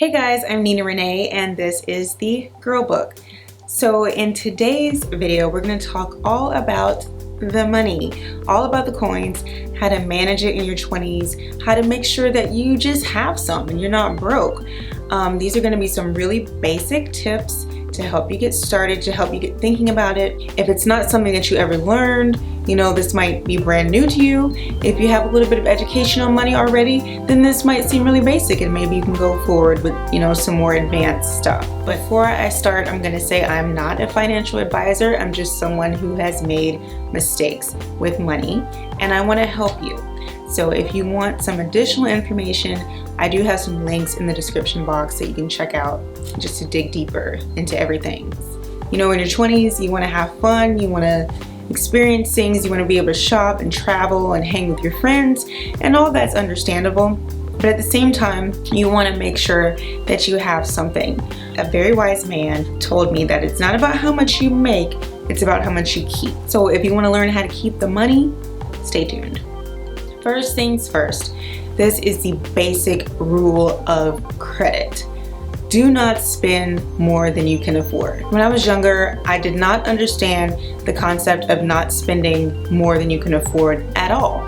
Hey guys, I'm Nina Renee and this is the Girl Book. So in today's video, we're going to talk all about the money, all about the coins, how to manage it in your 20s, how to make sure that you just have some and you're not broke. These are going to be some really basic tips to help you get started, to help you get thinking about it. If it's not something that you ever learned, you know, this might be brand new to you. If you have a little bit of education on money already, then this might seem really basic and maybe you can go forward with, you know, some more advanced stuff. But before I start, I'm going to say I'm not a financial advisor. I'm just someone who has made mistakes with money and I want to help you. So if you want some additional information, I do have some links in the description box that you can check out just to dig deeper into everything. You know, in your 20s, you want to have fun, you want to experience things, you want to be able to shop and travel and hang with your friends, and all that's understandable. But at the same time, you want to make sure that you have something. A very wise man told me that it's not about how much you make, it's about how much you keep. So if you want to learn how to keep the money, stay tuned. First things first, this is the basic rule of credit. Do not spend more than you can afford. When I was younger, I did not understand the concept of not spending more than you can afford at all.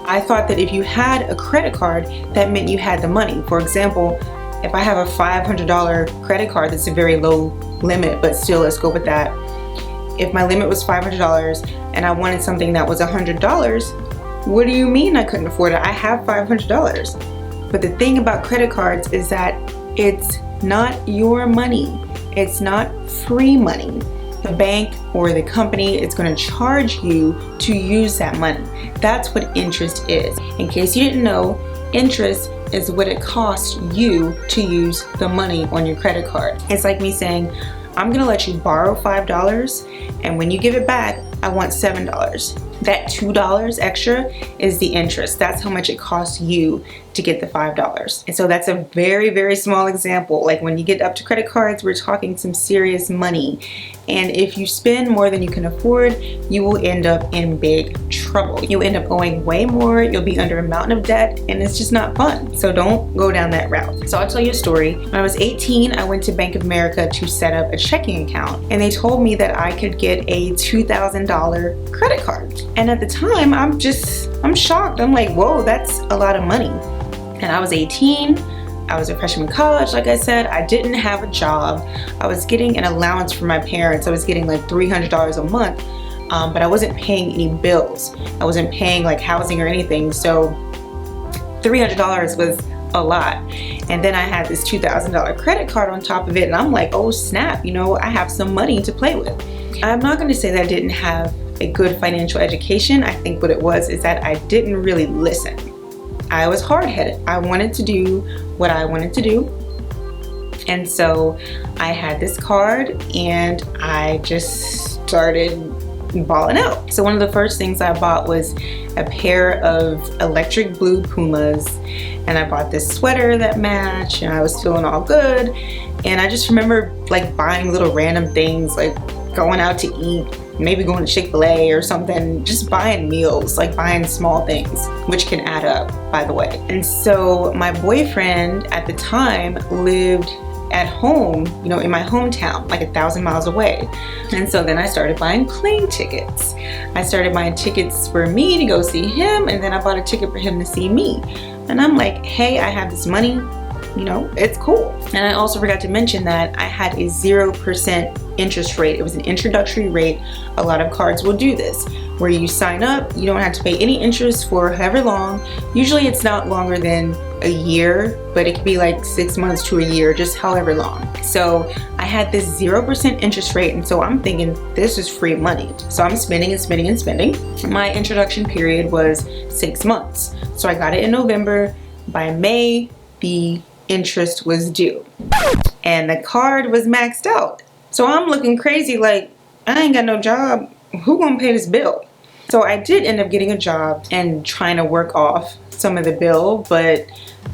I thought that if you had a credit card, that meant you had the money. For example, if I have a $500 credit card, that's a very low limit, but still, let's go with that. If my limit was $500 and I wanted something that was $100, what do you mean I couldn't afford it? I have $500. But the thing about credit cards is that it's not your money. It's not free money. The bank or the company is going to charge you to use that money. That's what interest is. In case you didn't know, interest is what it costs you to use the money on your credit card. It's like me saying, I'm going to let you borrow $5 and when you give it back, I want $7. That $2 extra is the interest. That's how much it costs you to get the $5. And so that's a very, very small example. Like when you get up to credit cards, we're talking some serious money. And if you spend more than you can afford, you will end up in big trouble. You'll end up owing way more. You'll be under a mountain of debt and it's just not fun. So don't go down that route. So I'll tell you a story. When I was 18, I went to Bank of America to set up a checking account and they told me that I could get a $2,000 credit card. And at the time, I'm shocked. I'm like, whoa, that's a lot of money. And I was 18. I was a freshman in college, like I said. I didn't have a job. I was getting an allowance from my parents. I was getting like $300 a month, but I wasn't paying any bills. I wasn't paying like housing or anything. So $300 was a lot. And then I had this $2,000 credit card on top of it. And I'm like, oh snap, you know, I have some money to play with. I'm not going to say that I didn't have a good financial education. I think what it was is that I didn't really listen. I was hard-headed. I wanted to do what I wanted to do. And so I had this card and I just started balling out. So one of the first things I bought was a pair of electric blue Pumas and I bought this sweater that matched and I was feeling all good. And I just remember like buying little random things, like going out to eat, maybe going to Chick-fil-A or something, just buying meals, like buying small things, which can add up, by the way. And so my boyfriend at the time lived at home, you know, in my hometown, like 1,000 miles away. And so then I started buying plane tickets. I started buying tickets for me to go see him, and then I bought a ticket for him to see me. And I'm like, hey, I have this money, you know, it's cool. And I also forgot to mention that I had a 0% interest rate. It was an introductory rate. A lot of cards will do this, where you sign up, you don't have to pay any interest for however long. Usually it's not longer than a year, but it could be like 6 months to a year, just however long. So I had this 0% interest rate, and so I'm thinking this is free money. So I'm spending and spending and spending. My introduction period was 6 months. So I got it in November. By May, the interest was due and the card was maxed out. So I'm looking crazy like, I ain't got no job. Who gonna pay this bill? So I did end up getting a job and trying to work off some of the bill, but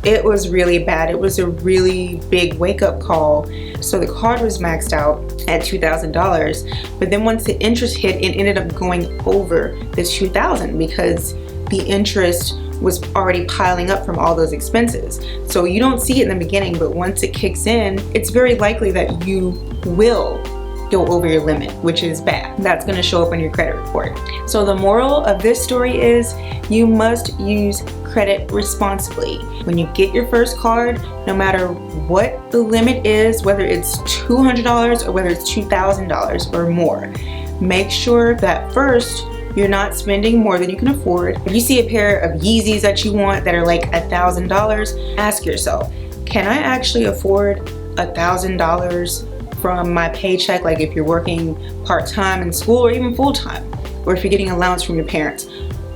it was really bad. It was a really big wake-up call. So the card was maxed out at $2,000, but then once the interest hit, it ended up going over the $2,000 because the interest was already piling up from all those expenses. So you don't see it in the beginning, but once it kicks in, it's very likely that you will go over your limit, which is bad. That's going to show up on your credit report. So the moral of this story is you must use credit responsibly. When you get your first card, no matter what the limit is, whether it's $200 or whether it's $2,000 or more, make sure that first you're not spending more than you can afford. If you see a pair of Yeezys that you want that are like $1,000, ask yourself, can I actually afford $1,000 from my paycheck? Like if you're working part-time in school or even full-time, or if you're getting allowance from your parents,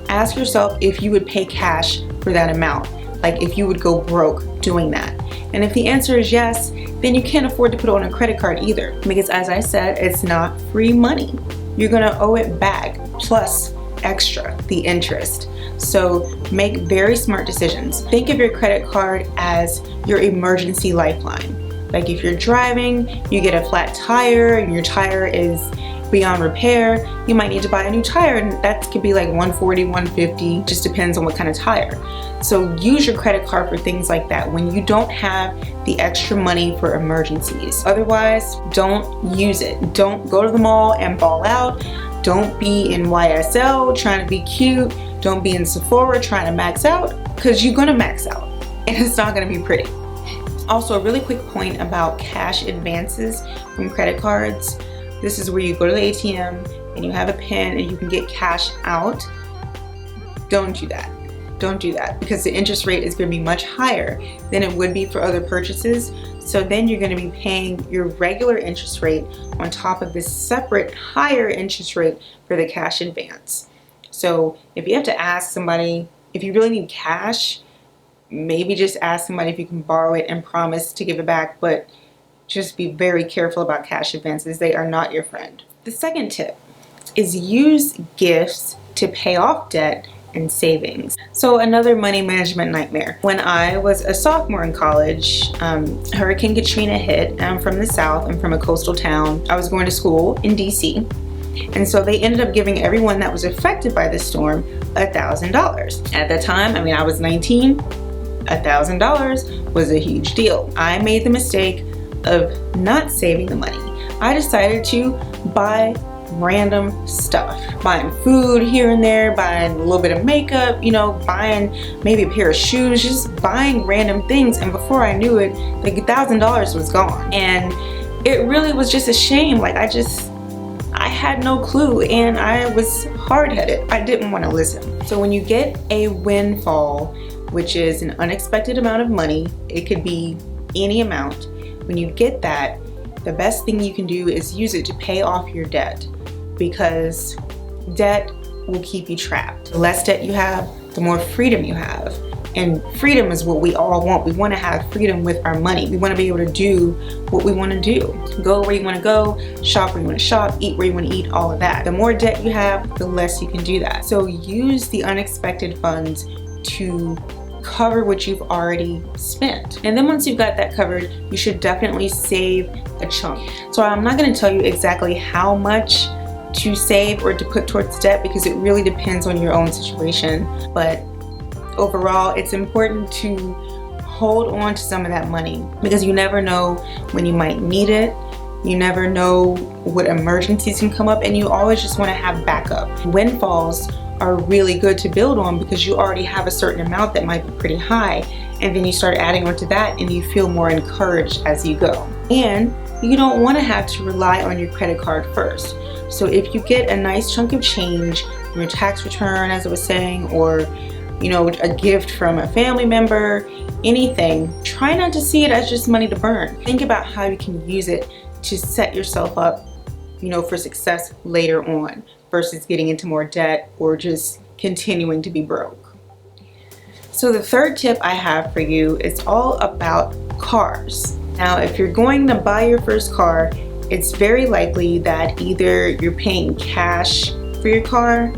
ask yourself if you would pay cash for that amount, like if you would go broke doing that. And if the answer is yes, then you can't afford to put it on a credit card either, because as I said, it's not free money. You're gonna owe it back, plus extra, the interest. So make very smart decisions. Think of your credit card as your emergency lifeline. Like if you're driving, you get a flat tire and your tire is beyond repair, you might need to buy a new tire, and that could be like $140, $150, just depends on what kind of tire. So use your credit card for things like that when you don't have the extra money for emergencies. Otherwise, don't use it. Don't go to the mall and ball out. Don't be in YSL trying to be cute. Don't be in Sephora trying to max out, because you're gonna max out and it's not gonna be pretty. Also, a really quick point about cash advances from credit cards. This is where you go to the ATM and you have a PIN and you can get cash out. Don't do that. Don't do that, because the interest rate is going to be much higher than it would be for other purchases. So then you're going to be paying your regular interest rate on top of this separate higher interest rate for the cash advance. So if you have to ask somebody, if you really need cash, maybe just ask somebody if you can borrow it and promise to give it back, but just be very careful about cash advances. They are not your friend. The second tip is use gifts to pay off debt and savings. So another money management nightmare. When I was a sophomore in college, Hurricane Katrina hit. I'm from the South. I'm from a coastal town. I was going to school in DC. And so they ended up giving everyone that was affected by the storm $1,000. At the time, I mean, I was 19, $1,000 was a huge deal. I made the mistake of not saving the money. I decided to buy random stuff, buying food here and there, buying a little bit of makeup, you know, buying maybe a pair of shoes, just buying random things. And before I knew it, like $1,000 was gone. And it really was just a shame. Like I had no clue, and I was hard-headed. I didn't want to listen. So when you get a windfall, which is an unexpected amount of money, it could be any amount. When you get that, the best thing you can do is use it to pay off your debt, because debt will keep you trapped. The less debt you have, the more freedom you have. And freedom is what we all want. We want to have freedom with our money. We want to be able to do what we want to do. Go where you want to go, shop where you want to shop, eat where you want to eat, all of that. The more debt you have, the less you can do that. So use the unexpected funds to cover what you've already spent. And then once you've got that covered, you should definitely save a chunk. So I'm not going to tell you exactly how much to save or to put towards debt, because it really depends on your own situation. But overall, it's important to hold on to some of that money, because you never know when you might need it. You never know what emergencies can come up, and you always just want to have backup. Windfalls are really good to build on, because you already have a certain amount that might be pretty high, and then you start adding onto that and you feel more encouraged as you go. And you don't want to have to rely on your credit card first. So if you get a nice chunk of change from your tax return, as I was saying, or you know, a gift from a family member, anything, try not to see it as just money to burn. Think about how you can use it to set yourself up, you know, for success later on, versus getting into more debt or just continuing to be broke. So the third tip I have for you is all about cars. Now, if you're going to buy your first car, it's very likely that either you're paying cash for your car,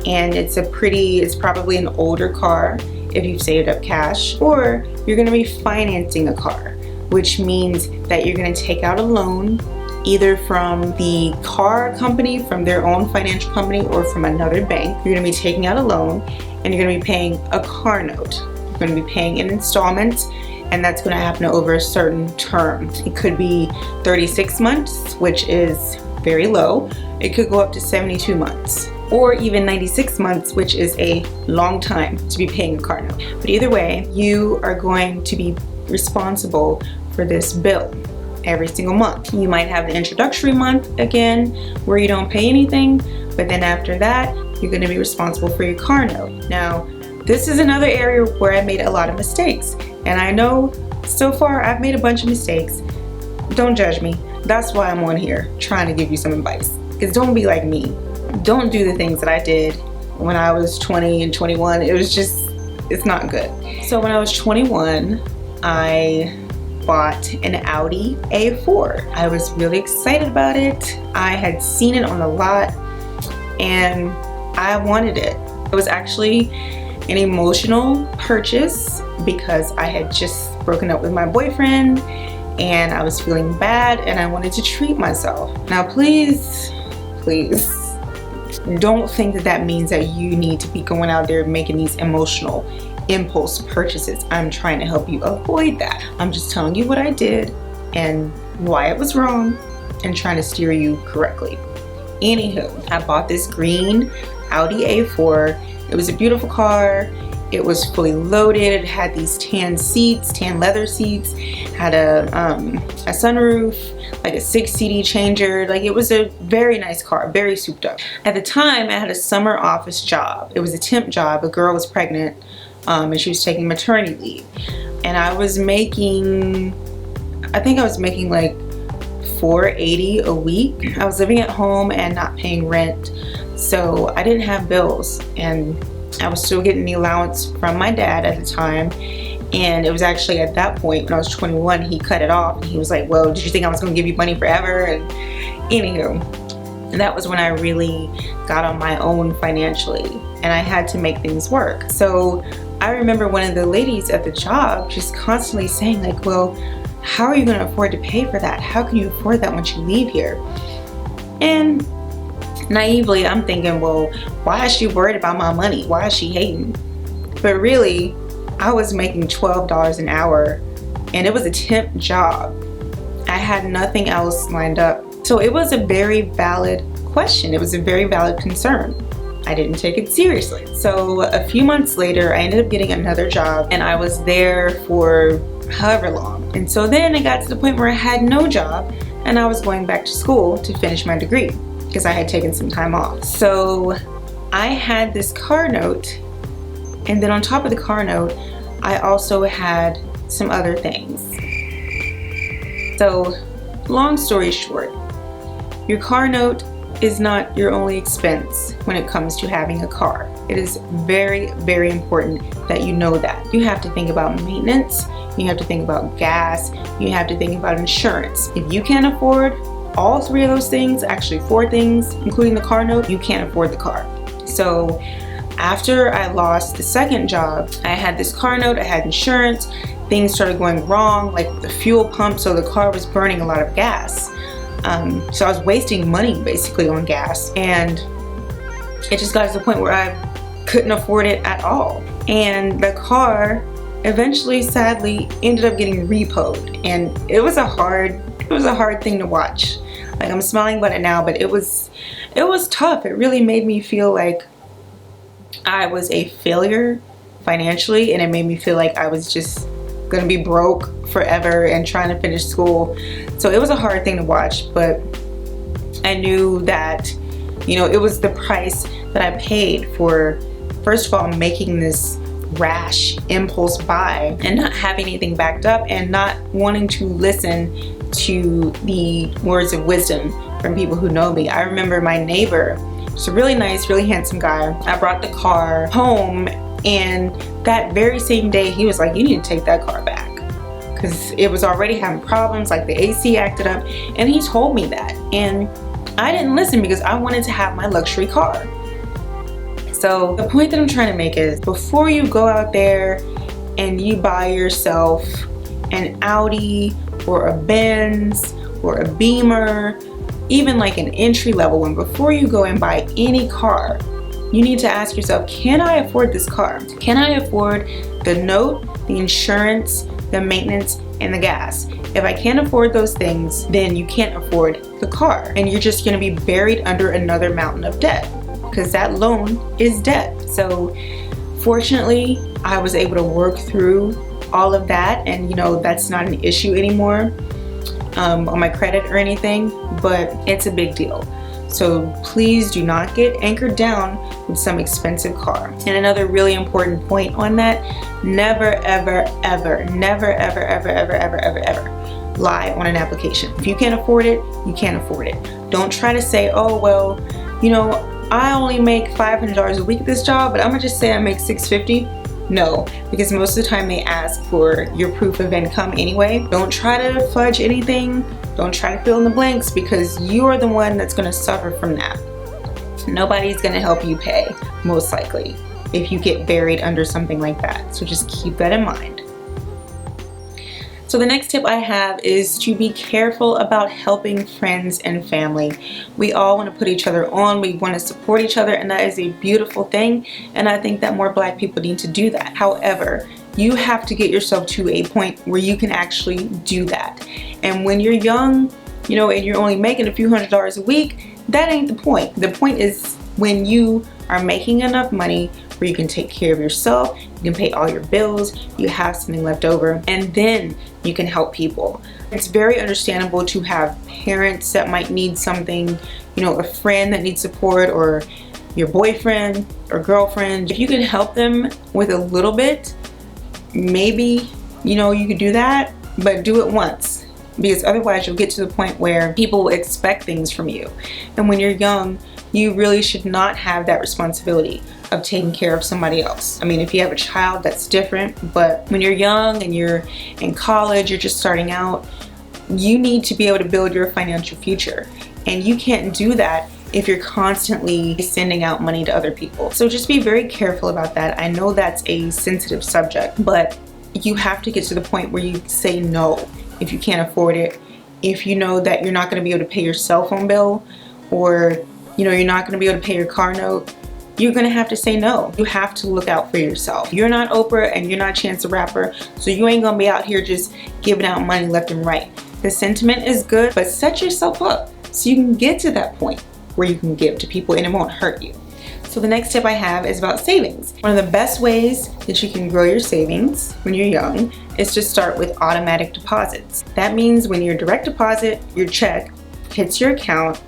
and it's probably an older car if you've saved up cash, or you're going to be financing a car, which means that you're going to take out a loan either from the car company, from their own financial company, or from another bank. You're going to be taking out a loan, and you're going to be paying a car note. You're going to be paying in installments, and that's going to happen over a certain term. It could be 36 months, which is very low. It could go up to 72 months, or even 96 months, which is a long time to be paying a car note. But either way, you are going to be responsible for this bill every single month. You might have the introductory month again where you don't pay anything, but then after that, you're going to be responsible for your car note. Now, this is another area where I made a lot of mistakes, and I know so far I've made a bunch of mistakes. Don't judge me. That's why I'm on here trying to give you some advice, because don't be like me. Don't do the things that I did when I was 20 and 21. It's not good. So when I was 21, I bought an Audi A4. I was really excited about it. I had seen it on the lot and I wanted it. It was actually an emotional purchase because I had just broken up with my boyfriend and I was feeling bad and I wanted to treat myself. Now please don't think that that means that you need to be going out there making these emotional impulse purchases. I'm trying to help you avoid that. I'm just telling you what I did and why it was wrong and trying to steer you correctly. Anywho, I bought this green Audi A4. It was a beautiful car. It was fully loaded. It had these tan seats, tan leather seats, had a sunroof, like a 6 CD changer. Like, it was a very nice car, very souped up. At the time, I had a summer office job. It was a temp job. A girl was pregnant and she was taking maternity leave. And I was making, I think I was making like $480 a week. I was living at home and not paying rent. So I didn't have bills, and I was still getting the allowance from my dad at the time. And it was actually at that point when I was 21, he cut it off and he was like, well, did you think I was gonna give you money forever? And anywho, that was when I really got on my own financially and I had to make things work. So I remember one of the ladies at the job just constantly saying like, well, how are you gonna afford to pay for that? How can you afford that once you leave here? And naively, I'm thinking, well, why is she worried about my money? Why is she hating? But really, I was making $12 an hour and it was a temp job. I had nothing else lined up. So it was a very valid question. It was a very valid concern. I didn't take it seriously. So a few months later, I ended up getting another job and I was there for however long. And so then it got to the point where I had no job and I was going back to school to finish my degree because I had taken some time off. So I had this car note, and then on top of the car note, I also had some other things. So long story short, your car note is not your only expense when it comes to having a car. It is very, very important that you know that. You have to think about maintenance, you have to think about gas, you have to think about insurance. If you can't afford all three of those things, actually 4 things, including the car note, you can't afford the car. So after I lost the second job, I had this car note, I had insurance, things started going wrong, like the fuel pump, so the car was burning a lot of gas. So I was wasting money basically on gas, and it just got to the point where I couldn't afford it at all. And the car eventually, sadly, ended up getting repoed, and it was a hard thing to watch. Like, I'm smiling about it now, but it was tough. It really made me feel like I was a failure financially, and it made me feel like I was just gonna be broke forever and trying to finish school. So it was a hard thing to watch, but I knew that, you know, it was the price that I paid for, first of all, making this rash impulse buy and not having anything backed up and not wanting to listen to the words of wisdom from people who know me. I remember my neighbor, he's a really nice, really handsome guy. I brought the car home, and that very same day he was like, you need to take that car back, because it was already having problems, like the AC acted up, and he told me that. And I didn't listen because I wanted to have my luxury car. So the point that I'm trying to make is, before you go out there and you buy yourself an Audi or a Benz or a Beamer, even like an entry level one, before you go and buy any car, you need to ask yourself, can I afford this car? Can I afford the note, the insurance, the maintenance, and the gas? If I can't afford those things, then you can't afford the car. And you're just gonna be buried under another mountain of debt, because that loan is debt. So fortunately, I was able to work through all of that, and you know, that's not an issue anymore on my credit or anything, but it's a big deal. So please do not get anchored down with some expensive car. And another really important point on that, never, ever, ever, never, ever, ever, ever, ever, ever, ever lie on an application. If you can't afford it, you can't afford it. Don't try to say, oh, well, you know, I only make $500 a week at this job, but I'm gonna just say I make $650. No, because most of the time they ask for your proof of income anyway. Don't try to fudge anything. Don't try to fill in the blanks, because you are the one that's gonna suffer from that. Nobody's gonna help you pay, most likely, if you get buried under something like that. So just keep that in mind. So the next tip I have is to be careful about helping friends and family. We all want to put each other on, we want to support each other, and that is a beautiful thing, and I think that more Black people need to do that. However, you have to get yourself to a point where you can actually do that. And when you're young, you know, and you're only making a few $100s a week, that ain't the point. The point is when you are making enough money where you can take care of yourself, you can pay all your bills, you have something left over, and then you can help people. It's very understandable to have parents that might need something, you know, a friend that needs support, or your boyfriend or girlfriend. If you can help them with a little bit, maybe, you know, you could do that, but do it once, because otherwise you'll get to the point where people will expect things from you. And when you're young, you really should not have that responsibility of taking care of somebody else. I mean, if you have a child, that's different, but when you're young and you're in college, you're just starting out, you need to be able to build your financial future. And you can't do that if you're constantly sending out money to other people. So just be very careful about that. I know that's a sensitive subject, but you have to get to the point where you say no if you can't afford it. If you know that you're not gonna be able to pay your cell phone bill, or you know, you're not gonna be able to pay your car note, you're gonna have to say no. You have to look out for yourself. You're not Oprah and you're not Chance the Rapper, so you ain't gonna be out here just giving out money left and right. The sentiment is good, but set yourself up so you can get to that point where you can give to people and it won't hurt you. So the next tip I have is about savings. One of the best ways that you can grow your savings when you're young is to start with automatic deposits. That means when your direct deposit, your check, hits your account,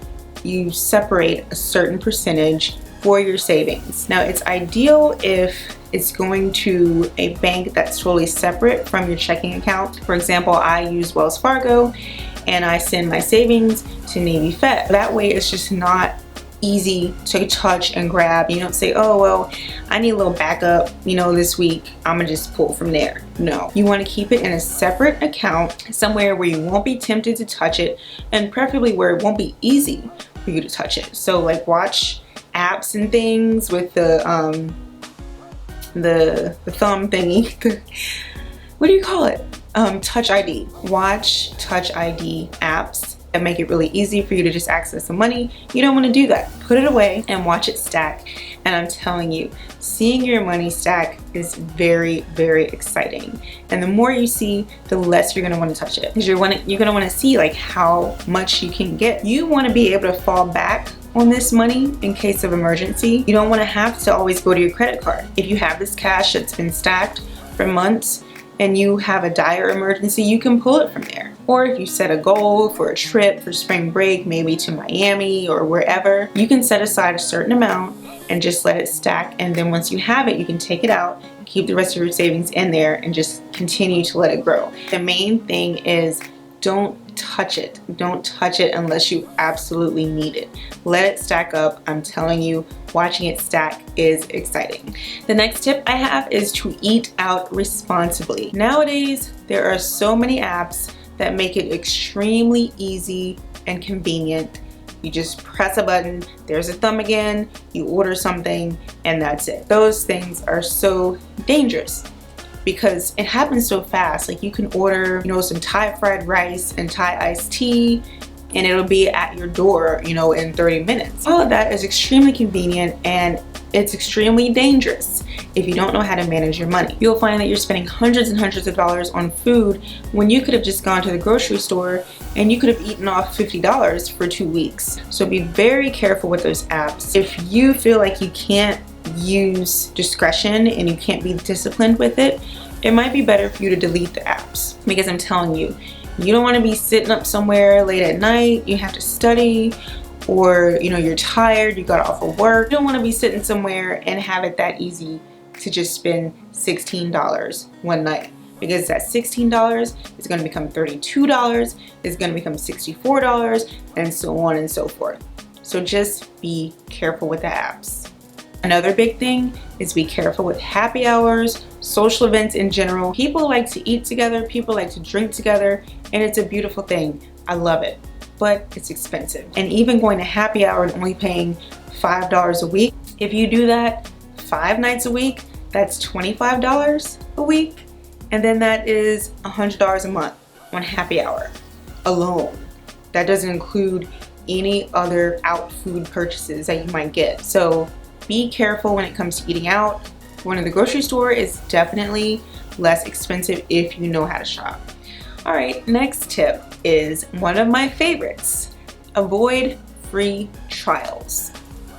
you separate a certain percentage for your savings. Now, it's ideal if it's going to a bank that's totally separate from your checking account. For example, I use Wells Fargo and I send my savings to Navy Fed. That way it's just not easy to touch and grab. You don't say, oh, well, I need a little backup, you know, this week, I'm gonna just pull from there. No, you wanna keep it in a separate account, somewhere where you won't be tempted to touch it, and preferably where it won't be easy for you to touch it. So like watch apps and things with the thumb thingy. What do you call it? Touch ID. Watch Touch ID apps that make it really easy for you to just access the money. You don't want to do that. Put it away and watch it stack. And I'm telling you, seeing your money stack is very, very exciting. And the more you see, the less you're gonna want to touch it, because you're gonna want to see like how much you can get. You want to be able to fall back on this money in case of emergency. You don't want to have to always go to your credit card. If you have this cash that's been stacked for months and you have a dire emergency, you can pull it from there. Or if you set a goal for a trip for spring break, maybe to Miami or wherever, you can set aside a certain amount and just let it stack. And then once you have it, you can take it out, keep the rest of your savings in there, and just continue to let it grow. The main thing is don't touch it. Don't touch it unless you absolutely need it. Let it stack up. I'm telling you, watching it stack is exciting. The next tip I have is to eat out responsibly. Nowadays, there are so many apps that make it extremely easy and convenient. You just press a button, there's a thumb again, you order something, and that's it. Those things are so dangerous because it happens so fast. Like you can order, you know, some Thai fried rice and Thai iced tea, and it'll be at your door, you know, in 30 minutes. All of that is extremely convenient, and It's extremely dangerous if you don't know how to manage your money. You'll find that you're spending hundreds and hundreds of dollars on food when you could have just gone to the grocery store and you could have eaten off $50 for 2 weeks. So be very careful with those apps. If you feel like you can't use discretion and you can't be disciplined with it, it might be better for you to delete the apps, because I'm telling you, you don't want to be sitting up somewhere late at night, you have to study, or you're tired, you got off of work. You don't want to be sitting somewhere and have it that easy to just spend $16 one night, because that $16 is going to become $32, is going to become $64, and so on and so forth. So just be careful with the apps. Another big thing is be careful with happy hours, social events in general. People like to eat together, people like to drink together, and it's a beautiful thing. I love it, but it's expensive. And even going to happy hour and only paying $5 a week, if you do that 5 nights a week, that's $25 a week, and then that is $100 a month on happy hour alone. That doesn't include any other out food purchases that you might get. So be careful when it comes to eating out. Going to the grocery store is definitely less expensive if you know how to shop. All right, next tip is one of my favorites. Avoid free trials.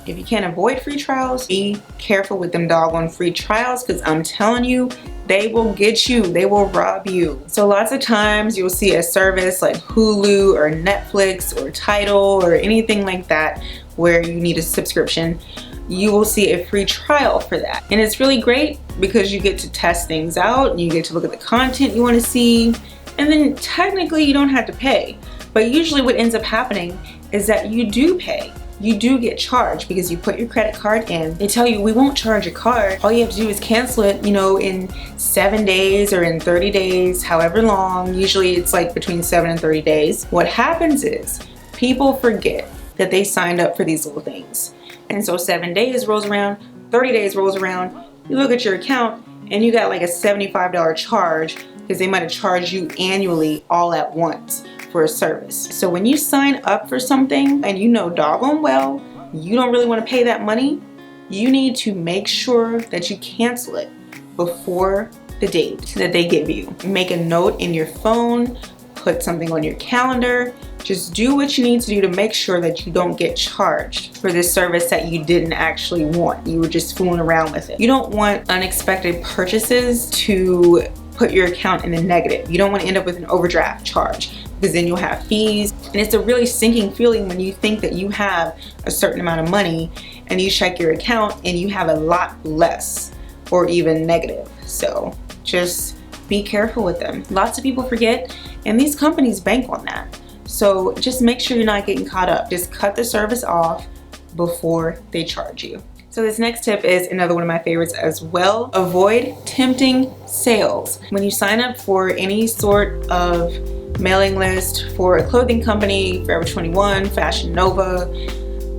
If you can't avoid free trials, be careful with them doggone free trials, because I'm telling you, they will get you, they will rob you. So lots of times you'll see a service like Hulu or Netflix or Tidal or anything like that where you need a subscription. You will see a free trial for that. And it's really great because you get to test things out and you get to look at the content you want to see, and then technically you don't have to pay. But usually what ends up happening is that you do pay. You do get charged because you put your credit card in. They tell you, we won't charge your card. All you have to do is cancel it, in 7 days or in 30 days, however long. Usually it's like between 7 and 30 days. What happens is people forget that they signed up for these little things. And so 7 days rolls around, 30 days rolls around, you look at your account and you got like a $75 charge because they might have charged you annually all at once for a service. So when you sign up for something and you know doggone well you don't really want to pay that money, you need to make sure that you cancel it before the date that they give you. Make a note in your phone, put something on your calendar. Just do what you need to do to make sure that you don't get charged for this service that you didn't actually want. You were just fooling around with it. You don't want unexpected purchases to put your account in the negative. You don't want to end up with an overdraft charge, because then you'll have fees. And it's a really sinking feeling when you think that you have a certain amount of money and you check your account and you have a lot less or even negative. So just be careful with them. Lots of people forget, and these companies bank on that. So just make sure you're not getting caught up. Just cut the service off before they charge you. So this next tip is another one of my favorites as well. Avoid tempting sales. When you sign up for any sort of mailing list for a clothing company, Forever 21, Fashion Nova,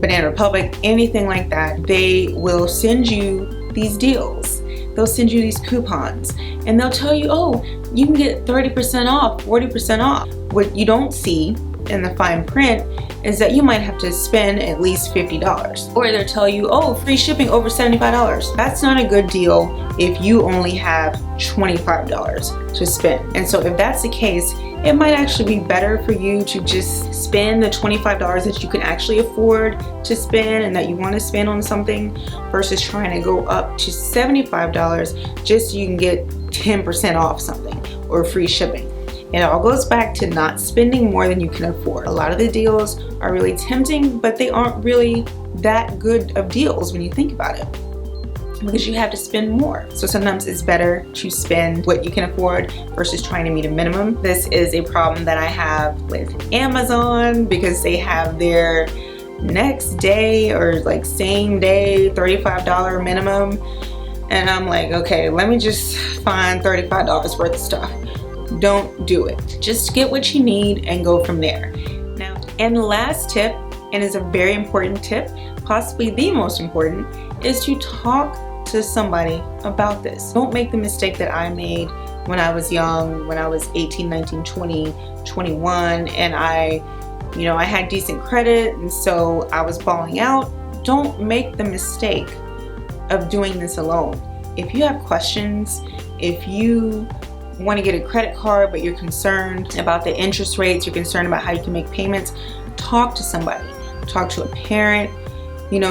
Banana Republic, anything like that, they will send you these deals. They'll send you these coupons and they'll tell you, oh, you can get 30% off, 40% off. What you don't see in the fine print is that you might have to spend at least $50. Or they'll tell you, oh, free shipping over $75. That's not a good deal if you only have $25 to spend. And so if that's the case, it might actually be better for you to just spend the $25 that you can actually afford to spend and that you want to spend on something, versus trying to go up to $75 just so you can get 10% off something or free shipping. It all goes back to not spending more than you can afford. A lot of the deals are really tempting, but they aren't really that good of deals when you think about it, because you have to spend more. So sometimes it's better to spend what you can afford versus trying to meet a minimum. This is a problem that I have with Amazon, because they have their next day or like same day $35 minimum. And I'm like, okay, let me just find $35 worth of stuff. Don't do it. Just get what you need and go from there. Now, and the last tip, and is a very important tip, possibly the most important, is to talk to somebody about this. Don't make the mistake that I made when I was young, when I was 18, 19, 20, 21, and I had decent credit, and so I was balling out. Don't make the mistake of doing this alone. If you have questions, if you want to get a credit card but you're concerned about the interest rates, you're concerned about how you can make payments, talk to somebody. Talk to a parent,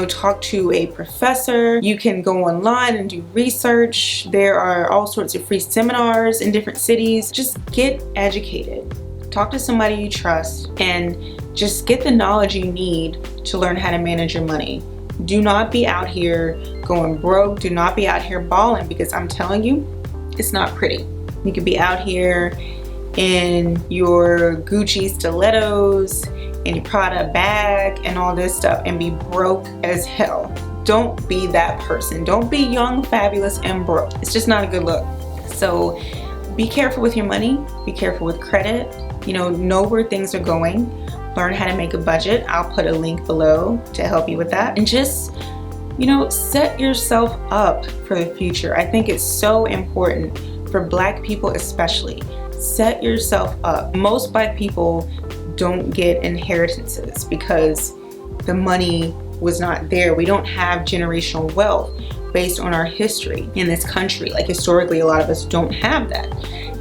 talk to a professor. You can go online and do research. There are all sorts of free seminars in different cities. Just get educated. Talk to somebody you trust and just get the knowledge you need to learn how to manage your money. Do not be out here going broke. Do not be out here balling, because I'm telling you, it's not pretty. You could be out here in your Gucci stilettos, in your Prada bag, and all this stuff, and be broke as hell. Don't be that person. Don't be young, fabulous, and broke. It's just not a good look. So be careful with your money. Be careful with credit. Know where things are going. Learn how to make a budget. I'll put a link below to help you with that. And just, set yourself up for the future. I think it's so important for Black people especially. Set yourself up. Most Black people don't get inheritances because the money was not there. We don't have generational wealth based on our history in this country. Like, historically, a lot of us don't have that.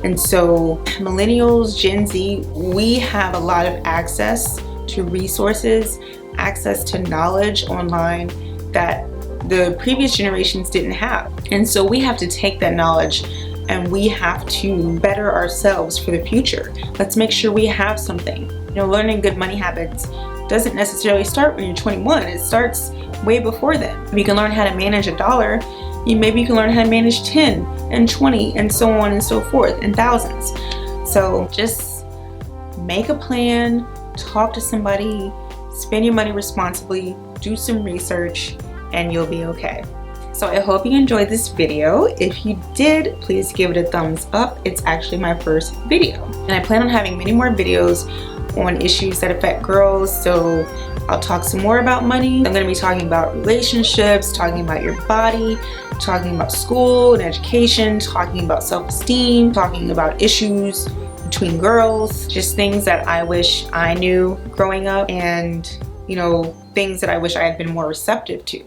And so millennials, Gen Z, we have a lot of access to resources, access to knowledge online that the previous generations didn't have. And so we have to take that knowledge and we have to better ourselves for the future. Let's make sure we have something. Learning good money habits doesn't necessarily start when you're 21. It starts way before then. If you can learn how to manage $1, maybe you can learn how to manage 10 and 20 and so on and so forth, and thousands. So just make a plan, talk to somebody, spend your money responsibly, do some research, and you'll be okay. So I hope you enjoyed this video. If you did, please give it a thumbs up. It's actually my first video. And I plan on having many more videos on issues that affect girls. So I'll talk some more about money. I'm gonna be talking about relationships, talking about your body, talking about school and education, talking about self-esteem, talking about issues between girls, just things that I wish I knew growing up, and things that I wish I had been more receptive to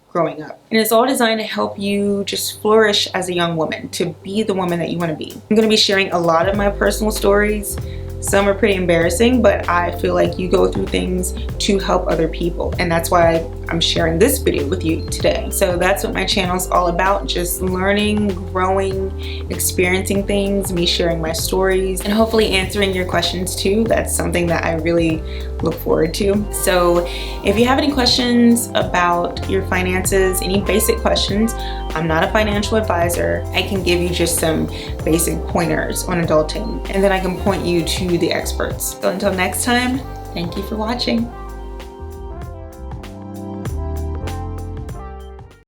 growing up. And it's all designed to help you just flourish as a young woman, to be the woman that you want to be. I'm going to be sharing a lot of my personal stories. Some are pretty embarrassing, but I feel like you go through things to help other people. And that's why I'm sharing this video with you today. So that's what my channel is all about. Just learning, growing, experiencing things, me sharing my stories, and hopefully answering your questions too. That's something that I really look forward to. So if you have any questions about your finances, any basic questions, I'm not a financial advisor. I can give you just some basic pointers on adulting, and then I can point you to the experts. So until next time, thank you for watching.